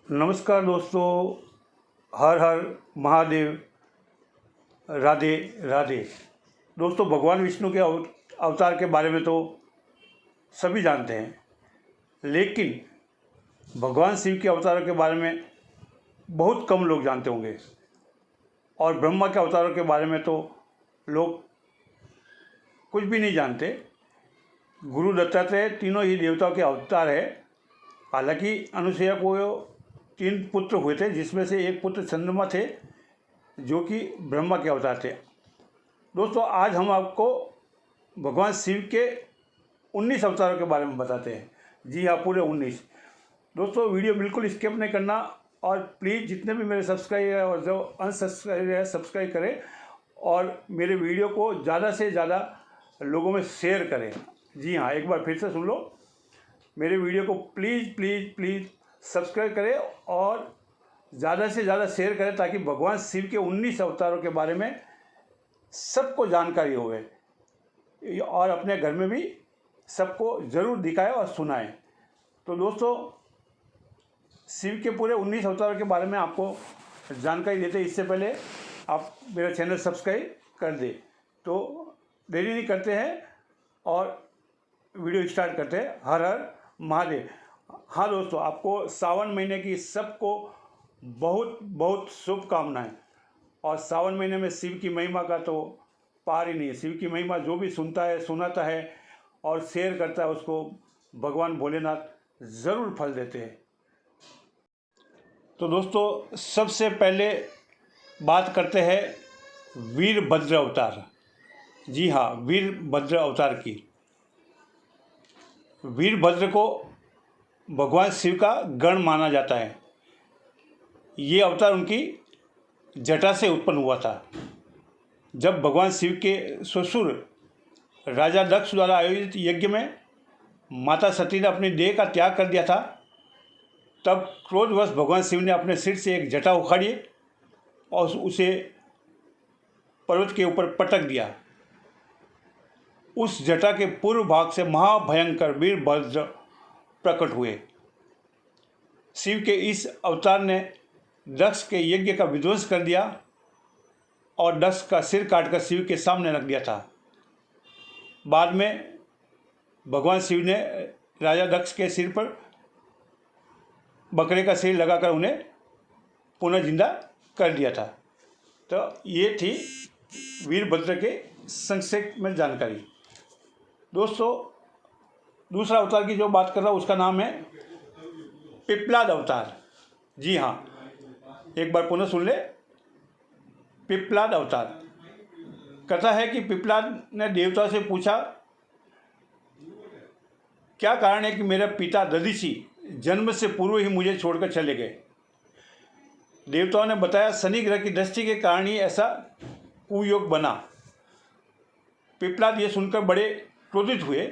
नमस्कार दोस्तों, हर हर महादेव, राधे राधे। दोस्तों, भगवान विष्णु के अवतार के बारे में तो सभी जानते हैं, लेकिन भगवान शिव के अवतारों के बारे में बहुत कम लोग जानते होंगे। और ब्रह्मा के अवतारों के बारे में तो लोग कुछ भी नहीं जानते। गुरु दत्तात्रेय तीनों ही देवताओं के अवतार है। हालांकि अनुसुईया को 3 पुत्र हुए थे, जिसमें से एक पुत्र चंद्रमा थे जो कि ब्रह्मा के अवतार थे। दोस्तों, आज हम आपको भगवान शिव के 19 अवतारों के बारे में बताते हैं। जी हाँ, पूरे 19। दोस्तों, वीडियो बिल्कुल स्किप नहीं करना और प्लीज़ जितने भी मेरे सब्सक्राइबर है और जो अनसब्सक्राइब है सब्सक्राइब करें और मेरे वीडियो को ज़्यादा से ज़्यादा लोगों में शेयर करें। जी हाँ, एक बार फिर से सुन लो, मेरे वीडियो को प्लीज़ प्लीज़ प्लीज़ सब्सक्राइब करें और ज़्यादा से ज़्यादा शेयर करें, ताकि भगवान शिव के 19 अवतारों के बारे में सबको जानकारी होवे और अपने घर में भी सबको ज़रूर दिखाएं और सुनाएं। तो दोस्तों, शिव के पूरे 19 अवतारों के बारे में आपको जानकारी देते इससे पहले आप मेरा चैनल सब्सक्राइब कर दें। तो देरी नहीं करते हैं और वीडियो स्टार्ट करते हैं। हर हर महादेव। हाँ दोस्तों, आपको सावन महीने की सबको बहुत बहुत शुभकामनाएं। और सावन महीने में शिव की महिमा का तो पार ही नहीं है। शिव की महिमा जो भी सुनता है, सुनाता है और शेयर करता है, उसको भगवान भोलेनाथ ज़रूर फल देते हैं। तो दोस्तों, सबसे पहले बात करते हैं वीरभद्र अवतार। जी हाँ, वीरभद्र अवतार की। वीरभद्र को भगवान शिव का गण माना जाता है। ये अवतार उनकी जटा से उत्पन्न हुआ था। जब भगवान शिव के ससुर राजा दक्ष द्वारा आयोजित यज्ञ में माता सती ने अपनी देह का त्याग कर दिया था, तब क्रोधवश भगवान शिव ने अपने सिर से एक जटा उखाड़ी और उसे पर्वत के ऊपर पटक दिया। उस जटा के पूर्व भाग से महाभयंकर वीरभद्र प्रकट हुए। शिव के इस अवतार ने दक्ष के यज्ञ का विध्वंस कर दिया और दक्ष का सिर काटकर शिव के सामने रख दिया था। बाद में भगवान शिव ने राजा दक्ष के सिर पर बकरे का सिर लगाकर उन्हें पुनः जिंदा कर दिया था। तो ये थी वीरभद्र के संक्षेप में जानकारी। दोस्तों, दूसरा अवतार की जो बात कर रहा हूँ उसका नाम है पिप्पलाद अवतार। जी हाँ, एक बार पुनः सुन ले, पिप्पलाद अवतार। कथा है कि पिप्पलाद ने देवता से पूछा, क्या कारण है कि मेरे पिता दधीचि जन्म से पूर्व ही मुझे छोड़कर चले गए। देवताओं ने बताया, शनि ग्रह की दृष्टि के कारण ही ऐसा कुयोग बना। पिप्पलाद ये सुनकर बड़े क्रोधित हुए।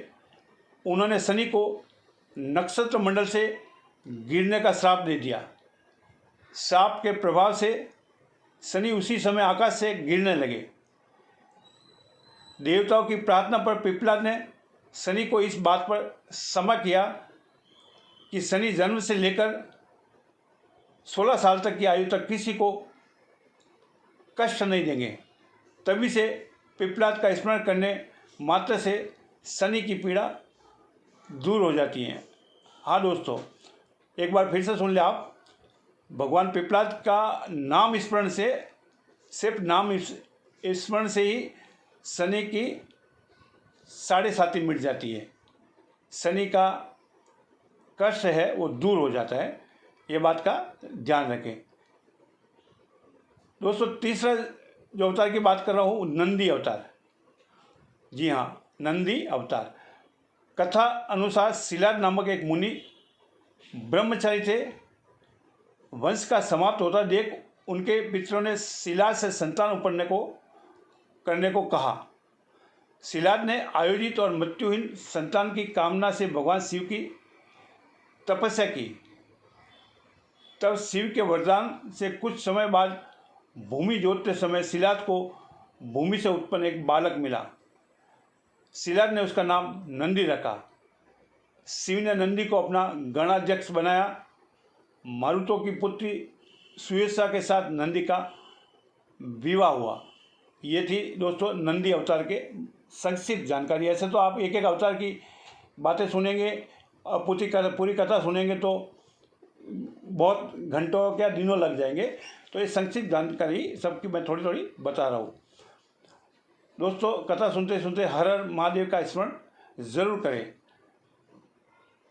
उन्होंने शनि को नक्षत्र मंडल से गिरने का श्राप दे दिया। श्राप के प्रभाव से शनि उसी समय आकाश से गिरने लगे। देवताओं की प्रार्थना पर पिप्पलाद ने शनि को इस बात पर क्षमा किया कि शनि जन्म से लेकर 16 साल तक की आयु तक किसी को कष्ट नहीं देंगे। तभी से पिप्पलाद का स्मरण करने मात्र से शनि की पीड़ा दूर हो जाती है। हाँ दोस्तों, एक बार फिर से सुन ले आप, भगवान पिप्पलाद का नाम स्मरण से, सिर्फ नाम स्मरण से ही शनि की 7.5 मिट जाती है। शनि का कष्ट है वो दूर हो जाता है। ये बात का ध्यान रखें। दोस्तों, तीसरा जो अवतार की बात कर रहा हूँ, नंदी अवतार। जी हाँ, नंदी अवतार। कथा अनुसार शिलाद नामक एक मुनि ब्रह्मचारी थे। वंश का समाप्त होता देख उनके पितरों ने शिलाद से संतान उत्पन्न करने को कहा। शिलाद ने आयोजित और मृत्युहीन संतान की कामना से भगवान शिव की तपस्या की। तब शिव के वरदान से कुछ समय बाद भूमि जोतते समय शिलाद को भूमि से उत्पन्न एक बालक मिला। शिलाद ने उसका नाम नंदी रखा। शिव ने नंदी को अपना गणाध्यक्ष बनाया मारुतो की पुत्री सुयशा के साथ नंदी का विवाह हुआ। ये थी दोस्तों नंदी अवतार के संक्षिप्त जानकारी। ऐसे तो आप एक एक अवतार की बातें सुनेंगे और पूरी कथा सुनेंगे तो बहुत घंटों क्या दिनों लग जाएंगे। तो ये संक्षिप्त जानकारी सबकी मैं थोड़ी थोड़ी बता रहा हूँ। दोस्तों कथा सुनते सुनते हर हर महादेव का स्मरण जरूर करें।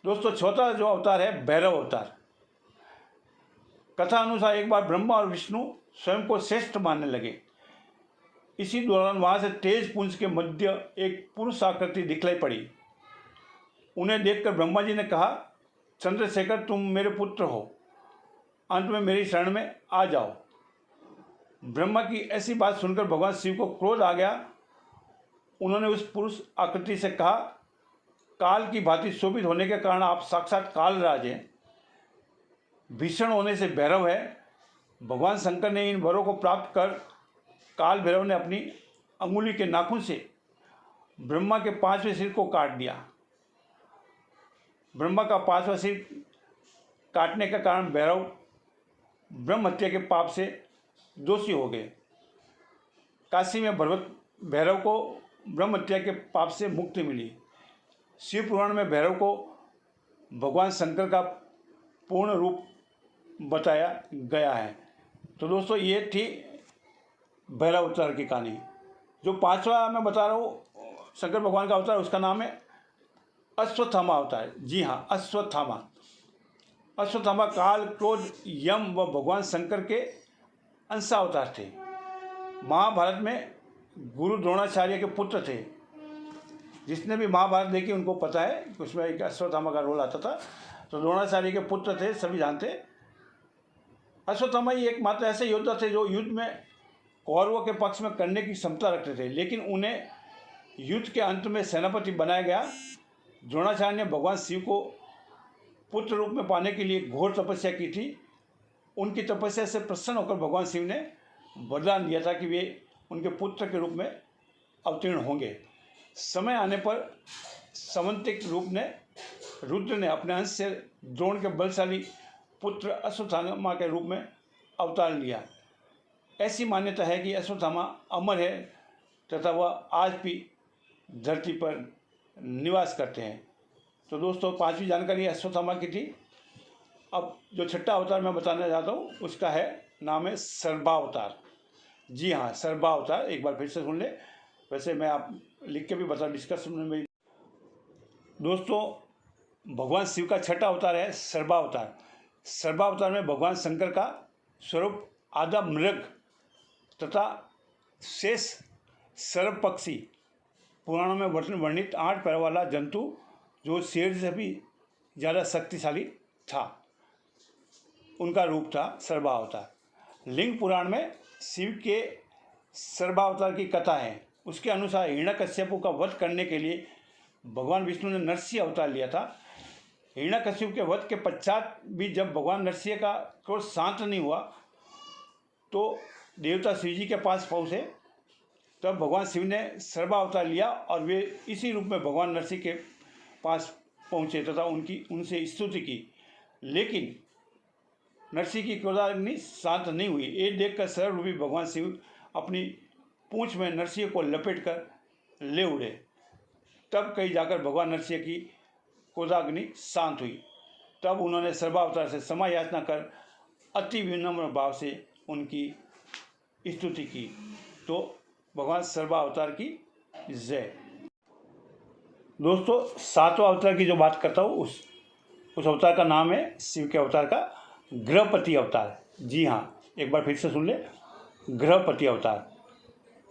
दोस्तों चौथा जो अवतार है भैरव अवतार। कथा अनुसार एक बार ब्रह्मा और विष्णु स्वयं को श्रेष्ठ मानने लगे। इसी दौरान वहाँ से तेज पुंज के मध्य एक पुरुष आकृति दिखलाई पड़ी। उन्हें देखकर ब्रह्मा जी ने कहा, चंद्रशेखर तुम मेरे पुत्र हो, अंत में मेरी शरण में आ जाओ। ब्रह्मा की ऐसी बात सुनकर भगवान शिव को क्रोध आ गया। उन्होंने उस पुरुष आकृति से कहा, काल की भांति शोभित होने के कारण आप साक्षात कालराज हैं, भीषण होने से भैरव है। भगवान शंकर ने इन वरों को प्राप्त कर काल भैरव ने अपनी अंगुली के नाखून से ब्रह्मा के 5वें सिर को काट दिया। ब्रह्मा का 5वां सिर काटने का कारण भैरव ब्रह्म हत्या के पाप से दोषी हो गए। काशी में भैरव को ब्रह्म हत्या के पाप से मुक्ति मिली। शिव पुराण में भैरव को भगवान शंकर का पूर्ण रूप बताया गया है। तो दोस्तों ये थी भैरव अवतार की कहानी। जो 5वां मैं बता रहा हूँ शंकर भगवान का अवतार, उसका नाम है अश्वत्थामा अवतार। जी हाँ, अश्वत्थामा। अश्वत्थामा काल, क्रोध, यम व भगवान शंकर के अंशावतार थे। महाभारत में गुरु द्रोणाचार्य के पुत्र थे। जिसने भी महाभारत देखी उनको पता है कि उसमें एक अश्वत्थामा का रोल आता था। तो द्रोणाचार्य के पुत्र थे, सभी जानते। अश्वत्थामा ही एकमात्र ऐसे योद्धा थे जो युद्ध में कौरवों के पक्ष में करने की क्षमता रखते थे, लेकिन उन्हें युद्ध के अंत में सेनापति बनाया गया। द्रोणाचार्य ने भगवान शिव को पुत्र रूप में पाने के लिए घोर तपस्या की थी। उनकी तपस्या से प्रसन्न होकर भगवान शिव ने वरदान दिया था कि वे उनके पुत्र के रूप में अवतीर्ण होंगे। समय आने पर समंतिक रूप ने रुद्र ने अपने अंश से द्रोण के बलशाली पुत्र अश्वत्थामा के रूप में अवतार लिया। ऐसी मान्यता है कि अश्वत्थामा अमर है तथा वह आज भी धरती पर निवास करते हैं। तो दोस्तों 5वीं जानकारी अश्वत्थामा की थी। अब जो छठा अवतार मैं बताना चाहता हूँ उसका नाम है सर्बावतार। जी हाँ, सर्बावतार। एक बार फिर से सुन ले, वैसे मैं आप लिख के भी बता डिस्कशन में। दोस्तों भगवान शिव का छठा अवतार है सर्बावतार। सर्बावतार में भगवान शंकर का स्वरूप आधा मृग तथा शेष सर्प पक्षी, पुराणों में वर्णित 8 पैर वाला जंतु जो शेर से भी ज़्यादा शक्तिशाली था, उनका रूप था सर्बावतार। लिंग पुराण में शिव के सर्बावतार की कथा है। उसके अनुसार हिरण्यकश्यप का वध करने के लिए भगवान विष्णु ने नरसिंह अवतार लिया था। हिरण्यकश्यप के वध के पश्चात भी जब भगवान नरसिंह का क्रोध शांत नहीं हुआ तो देवता शिव जी के पास पहुँचे। तब भगवान शिव ने सर्बावतार लिया और वे इसी रूप में भगवान नरसिंह के पास पहुँचे तथा उनसे स्तुति की। लेकिन नरसिंह की क्रोधाग्नि शांत नहीं हुई। ये देखकर सर्वरूपी भगवान शिव अपनी पूंछ में नरसिंह को लपेट कर ले उड़े। तब कहीं जाकर भगवान नरसिंह की क्रोधाग्नि शांत हुई। तब उन्होंने सर्बावतार से क्षमा याचना कर अति विनम्र भाव से उनकी स्तुति की। तो भगवान सर्बावतार की जय। दोस्तों 7वां अवतार की जो बात करता हूँ उस अवतार का नाम है शिव के अवतार का ग्रहपति अवतार। जी हाँ, एक बार फिर से सुन ले, ग्रहपति अवतार।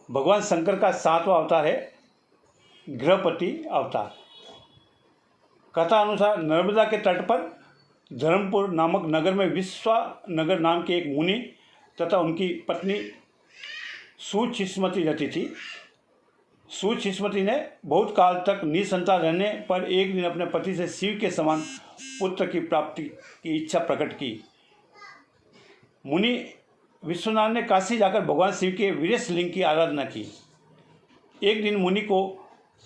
भगवान शंकर का 7वां अवतार है ग्रहपति अवतार। कथा अनुसार नर्मदा के तट पर धर्मपुर नामक नगर में विश्वानगर नाम के एक मुनि तथा उनकी पत्नी सुचिस्मति रहती थी। सुचिस्मति ने बहुत काल तक निसंतान रहने पर एक दिन अपने पति से शिव के समान पुत्र की प्राप्ति की इच्छा प्रकट की। मुनि विश्वनाथ ने काशी जाकर भगवान शिव के वीरेश लिंग की आराधना की। एक दिन मुनि को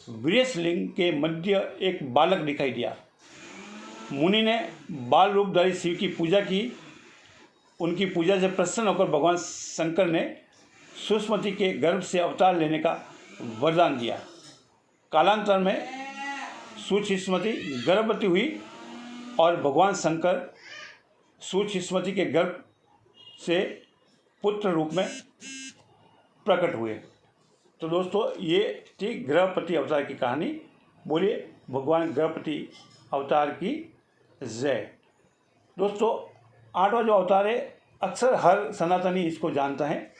वीरेश लिंग के मध्य एक बालक दिखाई दिया। मुनि ने बाल रूपधारी शिव की पूजा की। उनकी पूजा से प्रसन्न होकर भगवान शंकर ने सुष्मति के गर्भ से अवतार लेने का वरदान दिया। कालांतर में सुष्मति गर्भवती हुई और भगवान शंकर सुष्मति के गर्भ से पुत्र रूप में प्रकट हुए। तो दोस्तों ये थी गृहपति अवतार की कहानी। बोलिए भगवान गृहपति अवतार की जय। दोस्तों 8वां जो अवतार है अक्सर हर सनातनी इसको जानता है।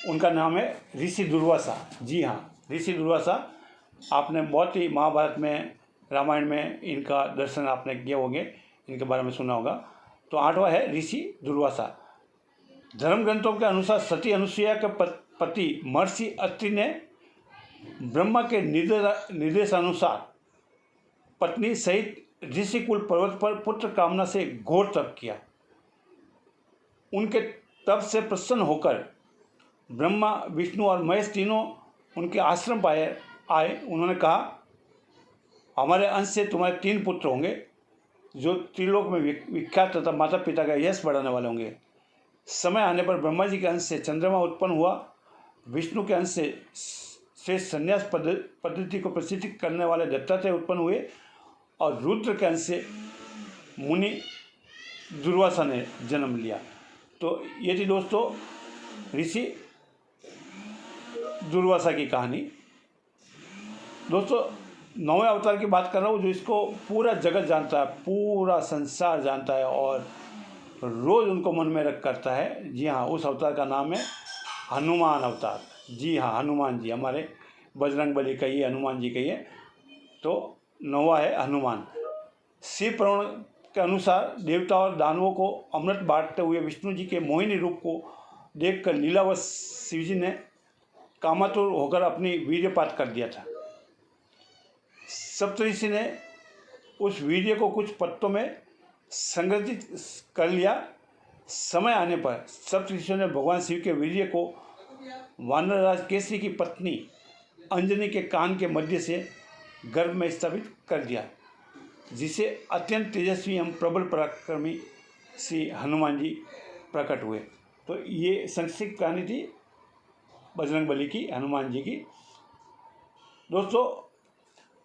उनका नाम है ऋषि दुर्वासा। जी हाँ, ऋषि दुर्वासा आपने बहुत ही महाभारत में, रामायण में इनका दर्शन आपने किए होंगे, इनके बारे में सुना होगा। तो 8वां है ऋषि दुर्वासा। धर्म ग्रंथों के अनुसार सती अनुसुईया के पति महर्षि अत्रि ने ब्रह्मा के निर्देशानुसार पत्नी सहित ऋषिकुल पर्वत पर पुत्र कामना से घोर तप किया। उनके तप से प्रसन्न होकर ब्रह्मा, विष्णु और महेश तीनों उनके आश्रम आए। उन्होंने कहा, हमारे अंश से तुम्हारे 3 पुत्र होंगे जो त्रिलोक में विख्यात तथा माता पिता का यश बढ़ाने वाले होंगे। समय आने पर ब्रह्मा जी के अंश से चंद्रमा उत्पन्न हुआ, विष्णु के अंश से संन्यास पद्धति को प्रसिद्ध करने वाले दत्तात्रेय उत्पन्न हुए और रुद्र के अंश से मुनि दुर्वासा ने जन्म लिया। तो ये थी दोस्तों ऋषि दुर्वासा की कहानी। दोस्तों 9वें अवतार की बात कर रहा हूँ, जो इसको पूरा जगत जानता है, पूरा संसार जानता है और रोज़ उनको मन में रख करता है। जी हाँ, उस अवतार का नाम है हनुमान अवतार। जी हाँ, हनुमान जी, हमारे बजरंगबली कहिए, हनुमान जी कहिए। तो 9वां है हनुमान। शिव पुराण के अनुसार देवता और दानवों को अमृत बांटते हुए विष्णु जी के मोहिनी रूप को देखकर लीलावश शिव जी ने कामातुर होकर अपनी वीर्यपात कर दिया था। सप्तऋषि ने उस वीर्य को कुछ पत्तों में संग्रहित कर लिया। समय आने पर सप्तऋषियों ने भगवान शिव के वीर्य को वानरराज केसरी की पत्नी अंजनी के कान के मध्य से गर्भ में स्थापित कर दिया, जिसे अत्यंत तेजस्वी एवं प्रबल पराक्रमी श्री हनुमान जी प्रकट हुए। तो ये संक्षिप्त कहानी थी बजरंगबली की, हनुमान जी की। दोस्तों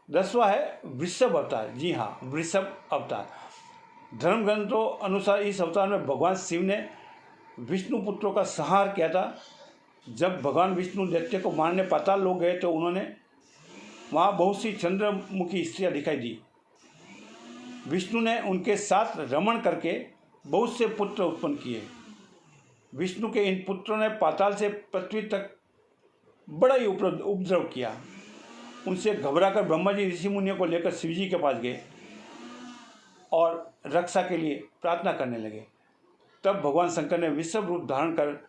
10वां है वृषभ अवतार। जी हाँ, वृषभ अवतार। धर्म ग्रंथों अनुसार इस अवतार में भगवान शिव ने विष्णु पुत्रों का संहार किया था। जब भगवान विष्णु दैत्य को मारने पाताल लोग गए तो उन्होंने वहाँ बहुत सी चंद्रमुखी स्त्रियाँ दिखाई दी। विष्णु ने उनके साथ रमण करके बहुत से पुत्र उत्पन्न किए। विष्णु के इन पुत्रों ने पाताल से पृथ्वी तक बड़ा ही उपद्रव किया। उनसे घबराकर ब्रह्मा जी ऋषि मुनियों को लेकर शिव जी के पास गए और रक्षा के लिए प्रार्थना करने लगे। तब भगवान शंकर ने वृषभ रूप धारण कर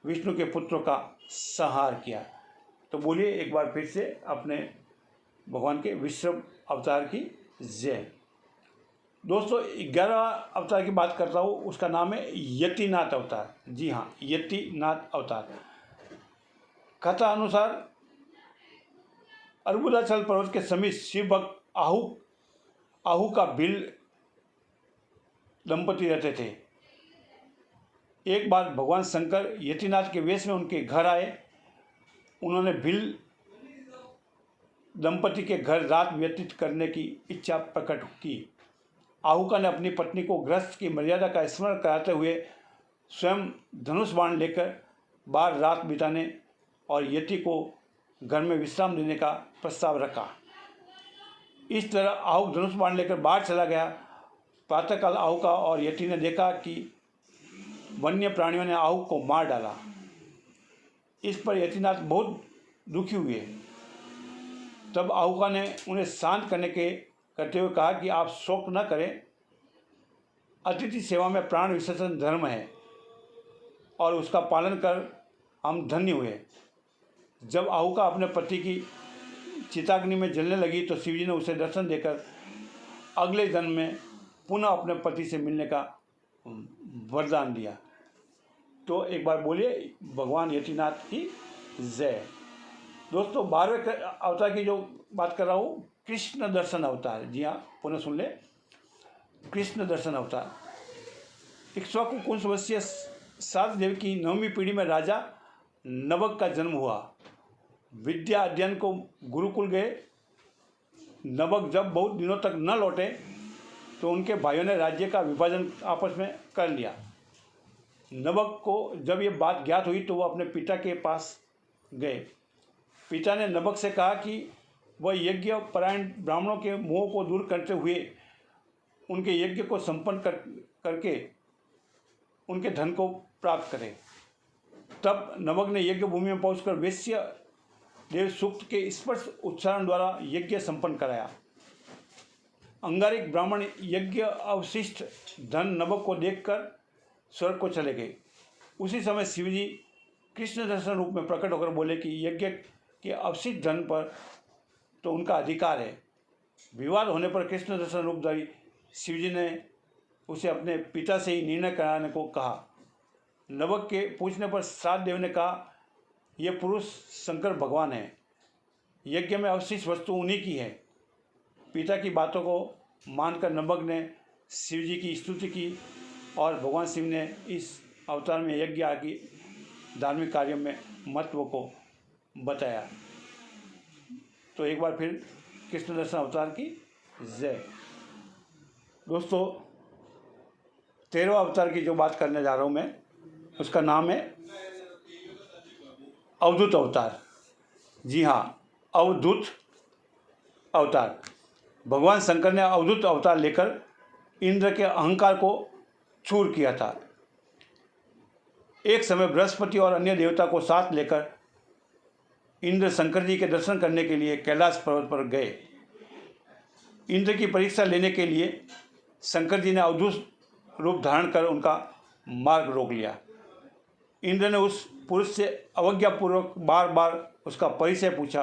विष्णु के पुत्रों का संहार किया। तो बोलिए एक बार फिर से अपने भगवान के वृषभ अवतार की जय। दोस्तों 11वां अवतार की बात करता हूँ, उसका नाम है यतिनाथ अवतार। जी हाँ, यतिनाथ अवतार। कथा अनुसार अर्बुदाचल पर्वत के समीप शिव भक्त आहू का भील दंपति रहते थे। एक बार भगवान शंकर यतिनाथ के वेश में उनके घर आए। उन्होंने भील दंपति के घर रात व्यतीत करने की इच्छा प्रकट की। आहूका ने अपनी पत्नी को गृहस्थ की मर्यादा का स्मरण कराते हुए स्वयं धनुष बाण लेकर बाहर रात बिताने और यति को घर में विश्राम देने का प्रस्ताव रखा। इस तरह आहूक धनुष बाण लेकर बाहर चला गया। प्रातःकाल आहूका और यति ने देखा कि वन्य प्राणियों ने आहूक को मार डाला। इस पर यतिनाथ बहुत दुखी हुए। तब आहूका ने उन्हें शांत करते हुए कहा कि आप शोक न करें, अतिथि सेवा में प्राण विसर्जन धर्म है और उसका पालन कर हम धन्य हुए। जब आहूका अपने पति की चिताग्नि में जलने लगी तो शिवजी ने उसे दर्शन देकर अगले जन्म में पुनः अपने पति से मिलने का वरदान दिया। तो एक बार बोलिए भगवान यतिनाथ की जय। दोस्तों 12वें अवतार की जो बात कर रहा हूँ, कृष्ण दर्शन अवतार। जी हाँ, पुनः सुन ले। कृष्ण दर्शन अवतार। इक्ष्वाकु कुंसवंशीय सात देव की 9वीं पीढ़ी में राजा नबक का जन्म हुआ। विद्या अध्ययन को गुरुकुल गए। नबक जब बहुत दिनों तक न लौटे तो उनके भाइयों ने राज्य का विभाजन आपस में कर लिया। नबक को जब ये बात ज्ञात हुई तो वह अपने पिता के पास गए। पिता ने नबक से कहा कि वह यज्ञ परायण ब्राह्मणों के मोह को दूर करते हुए उनके यज्ञ को संपन्न करके उनके धन को प्राप्त करे। तब नबक ने यज्ञ भूमि में पहुंचकर वैश्य देव सूक्त के स्पष्ट उच्चारण द्वारा यज्ञ संपन्न कराया। अंगारिक ब्राह्मण यज्ञ अवशिष्ट धन नबक को देखकर स्वर्ग को चले गए। उसी समय शिवजी कृष्ण दर्शन रूप में प्रकट होकर बोले कि यज्ञ के अवशिष्ट धन पर तो उनका अधिकार है। विवाद होने पर कृष्ण दर्शन रूपधारी शिवजी ने उसे अपने पिता से ही निर्णय कराने को कहा। नबक के पूछने पर सात देव ने कहा, यह पुरुष शंकर भगवान है। यज्ञ में अवशिष्ट वस्तु उन्हीं की है। पिता की बातों को मानकर नबक ने शिवजी की स्तुति की और भगवान शिव ने इस अवतार में यज्ञ आदि धार्मिक कार्यों में महत्व को बताया। तो एक बार फिर कृष्ण दर्शन अवतार की जय। दोस्तों 13वां अवतार की जो बात करने जा रहा हूँ मैं, उसका नाम है अवधूत अवतार। जी हाँ, अवधूत अवतार। भगवान शंकर ने अवधूत अवतार लेकर इंद्र के अहंकार को चूर किया था। एक समय बृहस्पति और अन्य देवता को साथ लेकर इंद्र शंकर जी के दर्शन करने के लिए कैलाश पर्वत पर गए। इंद्र की परीक्षा लेने के लिए शंकर जी ने अवधूत रूप धारण कर उनका मार्ग रोक लिया। इंद्र ने उस पुरुष से अवज्ञापूर्वक बार बार उसका परिचय पूछा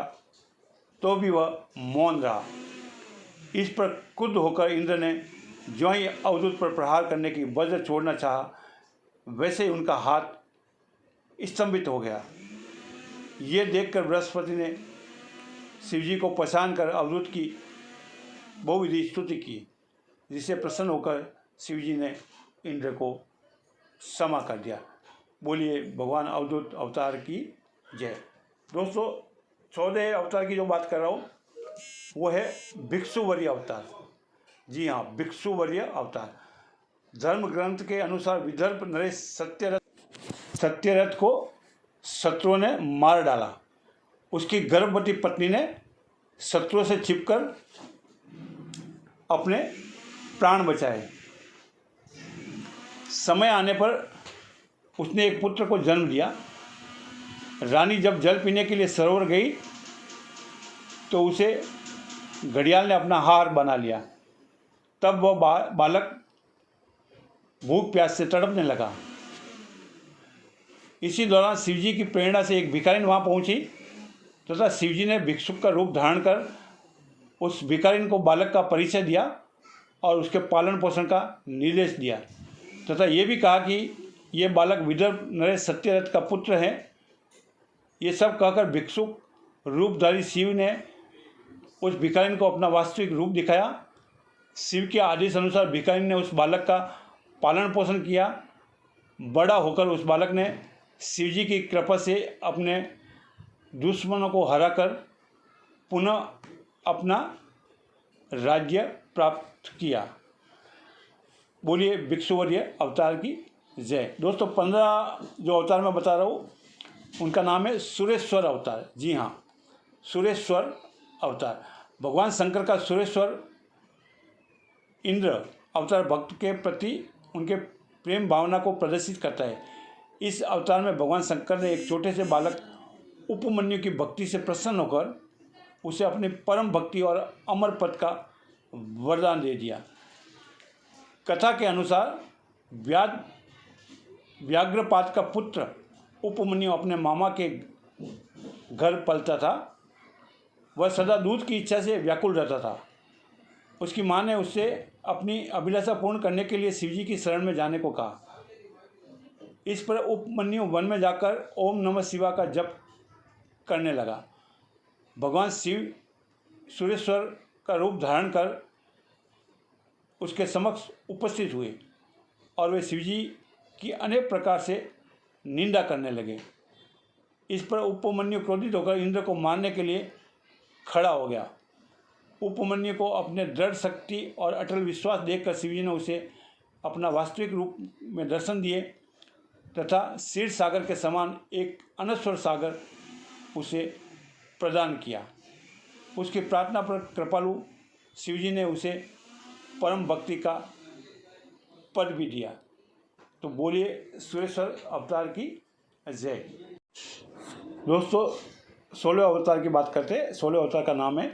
तो भी वह मौन रहा। इस पर क्रुद्ध होकर इंद्र ने जो ही अवधूत पर प्रहार करने की वज्र छोड़ना चाहा, वैसे ही उनका हाथ स्तंभित हो गया। ये देखकर बृहस्पति ने शिवजी को पहचान कर अवधूत की बहुविधि स्तुति की, जिससे प्रसन्न होकर शिवजी ने इंद्र को क्षमा कर दिया। बोलिए भगवान अवधूत अवतार की जय। दोस्तों 14 अवतार की जो बात कर रहा हूँ वो है भिक्षुवर्य अवतार। जी हाँ, भिक्षुवर्य अवतार। धर्म ग्रंथ के अनुसार विदर्भ नरेश सत्यरथ को शत्रुओं ने मार डाला। उसकी गर्भवती पत्नी ने शत्रुओं से छिपकर अपने प्राण बचाए। समय आने पर उसने एक पुत्र को जन्म दिया। रानी जब जल पीने के लिए सरोवर गई तो उसे घड़ियाल ने अपना हार बना लिया। तब वह बालक भूख प्यास से तड़पने लगा। इसी दौरान शिवजी की प्रेरणा से एक भिखारिन वहाँ पहुँची तथा शिवजी ने भिक्षुक का रूप धारण कर उस भिखारिन को बालक का परिचय दिया और उसके पालन पोषण का निर्देश दिया तथा ये भी कहा कि ये बालक विदर्भ नरेश सत्यरथ का पुत्र है। ये सब कहकर भिक्षुक रूपधारी शिव ने उस भिखारिन को अपना वास्तविक रूप दिखाया। शिव के आदेश अनुसार भिखारिन ने उस बालक का पालन पोषण किया। बड़ा होकर उस बालक ने शिवजी की कृपा से अपने दुश्मनों को हराकर पुनः अपना राज्य प्राप्त किया। बोलिए भिक्षुवर्य अवतार की जय। दोस्तों 15 जो अवतार मैं बता रहा हूँ उनका नाम है सुरेश्वर अवतार। जी हाँ, सुरेश्वर अवतार। भगवान शंकर का सुरेश्वर इंद्र अवतार भक्त के प्रति उनके प्रेम भावना को प्रदर्शित करता है। इस अवतार में भगवान शंकर ने एक छोटे से बालक उपमन्यु की भक्ति से प्रसन्न होकर उसे अपनी परम भक्ति और अमर पद का वरदान दे दिया। कथा के अनुसार व्याघ्रपाद का पुत्र उपमन्यु अपने मामा के घर पलता था। वह सदा दूध की इच्छा से व्याकुल रहता था। उसकी माँ ने उससे अपनी अभिलाषा पूर्ण करने के लिए शिवजी की शरण में जाने को कहा। इस पर उपमन्यु वन में जाकर ओम नमः शिवाय का जप करने लगा। भगवान शिव सुरेश्वर का रूप धारण कर उसके समक्ष उपस्थित हुए और वे शिवजी की अनेक प्रकार से निंदा करने लगे। इस पर उपमन्यु क्रोधित होकर इंद्र को मारने के लिए खड़ा हो गया। उपमन्यु को अपने दृढ़ शक्ति और अटल विश्वास देखकर शिवजी ने उसे अपना वास्तविक रूप में दर्शन दिए तथा क्षीर सागर के समान एक अनश्वर सागर उसे प्रदान किया। उसकी प्रार्थना पर कृपालु शिवजी ने उसे परम भक्ति का पद भी दिया। तो बोलिए सुरेश्वर अवतार की जय। दोस्तों 16वें अवतार की बात करते हैं। 16वें अवतार का नाम है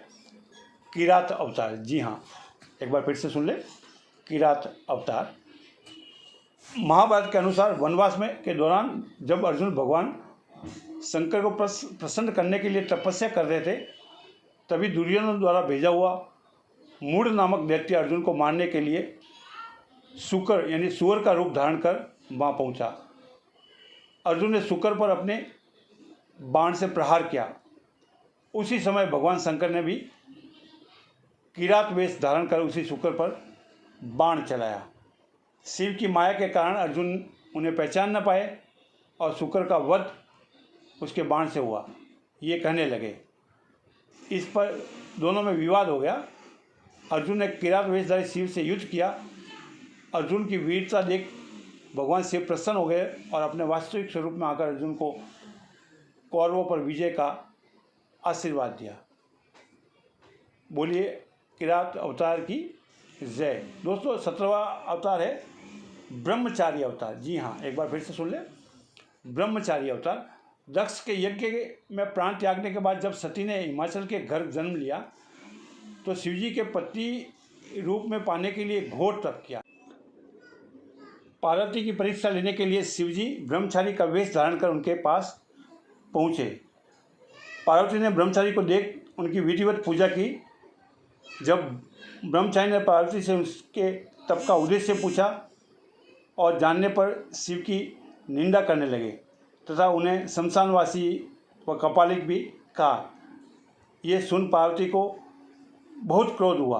किरात अवतार। जी हाँ, एक बार फिर से सुन ले, किरात अवतार। महाभारत के अनुसार वनवास में के दौरान जब अर्जुन भगवान शंकर को प्रसन्न करने के लिए तपस्या कर रहे थे, तभी दुर्योधन द्वारा भेजा हुआ मूढ़ नामक दैत्य अर्जुन को मारने के लिए शुकर यानी सुअर का रूप धारण कर वहाँ पहुँचा। अर्जुन ने शुकर पर अपने बाण से प्रहार किया। उसी समय भगवान शंकर ने भी किरात वेश धारण कर उसी शुकर पर बाण चलाया। शिव की माया के कारण अर्जुन उन्हें पहचान न पाए और शुकर का वध उसके बाण से हुआ, ये कहने लगे। इस पर दोनों में विवाद हो गया। अर्जुन ने किरात वेशधारी शिव से युद्ध किया। अर्जुन की वीरता देख भगवान शिव प्रसन्न हो गए और अपने वास्तविक स्वरूप में आकर अर्जुन को कौरवों पर विजय का आशीर्वाद दिया। बोलिए किरात अवतार की जय। दोस्तों 17वां अवतार है ब्रह्मचारी अवतार। जी हाँ, एक बार फिर से सुन ले, ब्रह्मचारी अवतार। दक्ष के यज्ञ में प्राण त्यागने के बाद जब सती ने हिमाचल के घर जन्म लिया तो शिवजी के पति रूप में पाने के लिए घोर तप किया। पार्वती की परीक्षा लेने के लिए शिवजी ब्रह्मचारी का वेश धारण कर उनके पास पहुँचे। पार्वती ने ब्रह्मचारी को देख उनकी विधिवत पूजा की। जब ब्रह्मचारी ने पार्वती से उसके तप का उद्देश्य पूछा और जानने पर शिव की निंदा करने लगे तथा उन्हें शमशानवासी व कपालिक भी कहा। ये सुन पार्वती को बहुत क्रोध हुआ।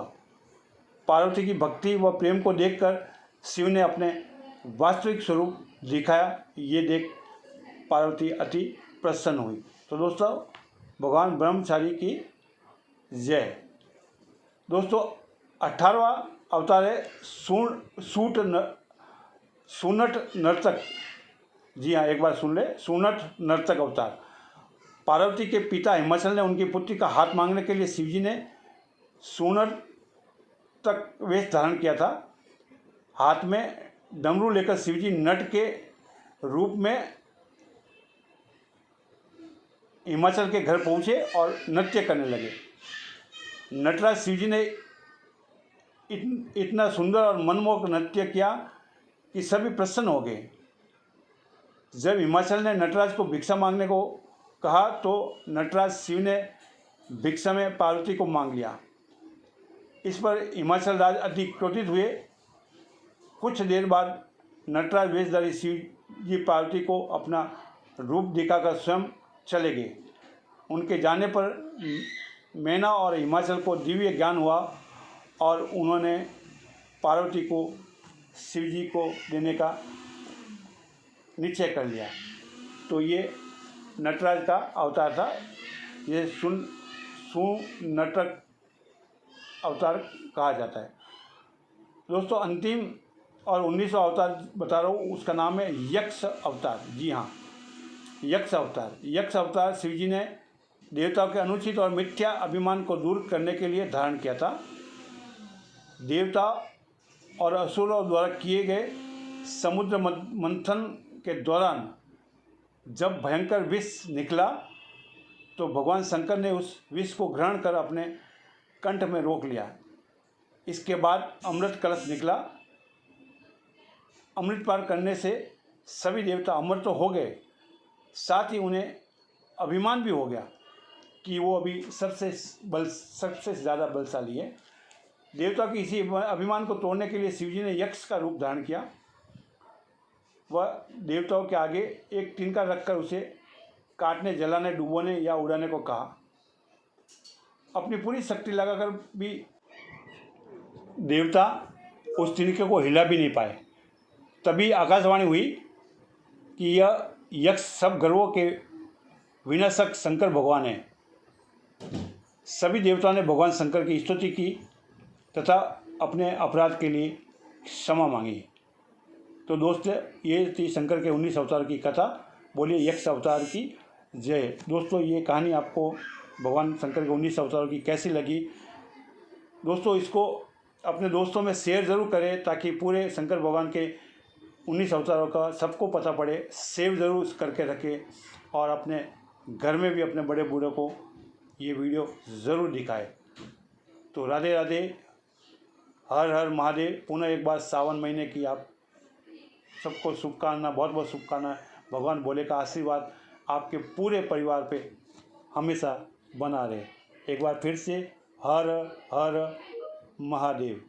पार्वती की भक्ति व प्रेम को देखकर शिव ने अपने वास्तविक स्वरूप दिखाया। ये देख पार्वती अति प्रसन्न हुई। तो दोस्तों भगवान ब्रह्मचारी की जय। दोस्तों 18वां अवतार है सूनट नर्तक। जी हाँ, एक बार सुन ले, सूनट नर्तक अवतार। पार्वती के पिता हिमाचल ने उनकी पुत्री का हाथ मांगने के लिए शिवजी ने सूनट तक वेश धारण किया था। हाथ में डमरू लेकर शिवजी नट के रूप में हिमाचल के घर पहुँचे और नृत्य करने लगे। नटराज शिवजी ने इतना सुंदर और मनमोहक नृत्य किया कि सभी प्रसन्न हो गए। जब हिमाचल ने नटराज को भिक्षा मांगने को कहा तो नटराज शिव ने भिक्षा में पार्वती को मांग लिया। इस पर हिमाचल राज अति क्रोधित हुए। कुछ देर बाद नटराज वेशधारी शिव जी पार्वती को अपना रूप दिखाकर स्वयं चले गए। उनके जाने पर मैना और हिमाचल को दिव्य ज्ञान हुआ और उन्होंने पार्वती को शिव जी को देने का निश्चय कर लिया। तो ये नटराज का अवतार था। ये सुनटक अवतार कहा जाता है। दोस्तों अंतिम और 19वां अवतार बता रहा हूँ, उसका नाम है यक्ष अवतार। जी हाँ, यक्ष अवतार। यक्ष अवतार शिवजी ने देवताओं के अनुचित और मिथ्या अभिमान को दूर करने के लिए धारण किया था। देवता और असुरों द्वारा किए गए समुद्र मंथन के दौरान जब भयंकर विष निकला तो भगवान शंकर ने उस विष को ग्रहण कर अपने कंठ में रोक लिया। इसके बाद अमृत कलश निकला। अमृत पान करने से सभी देवता अमर तो हो गए, साथ ही उन्हें अभिमान भी हो गया कि वो अभी सबसे ज़्यादा बलशाली है। देवता की इसी अभिमान को तोड़ने के लिए शिवजी ने यक्ष का रूप धारण किया। वह देवताओं के आगे एक तिनका रखकर उसे काटने, जलाने, डुबोने या उड़ाने को कहा। अपनी पूरी शक्ति लगाकर भी देवता उस तिनके को हिला भी नहीं पाए। तभी आकाशवाणी हुई कि यह यक्ष सब गर्वों के विनाशक शंकर भगवान है। सभी देवताओं ने भगवान शंकर की स्तुति की तथा अपने अपराध के लिए क्षमा मांगी। तो दोस्त, ये थी शंकर के 19 अवतार की कथा। बोलिए यक्ष अवतार की जय। दोस्तों, ये कहानी आपको भगवान शंकर के 19 अवतारों की कैसी लगी? दोस्तों, इसको अपने दोस्तों में शेयर ज़रूर करें ताकि पूरे शंकर भगवान के 19 अवतारों का सबको पता पड़े। सेव ज़रूर करके रखें और अपने घर में भी अपने बड़े बूढ़ों को ये वीडियो ज़रूर दिखाएं। तो राधे राधे, हर हर महादेव। पुनः एक बार सावन महीने की आप सबको शुभकामना, बहुत बहुत शुभकामना। भगवान भोले का आशीर्वाद आपके पूरे परिवार पे हमेशा बना रहे। एक बार फिर से हर हर महादेव।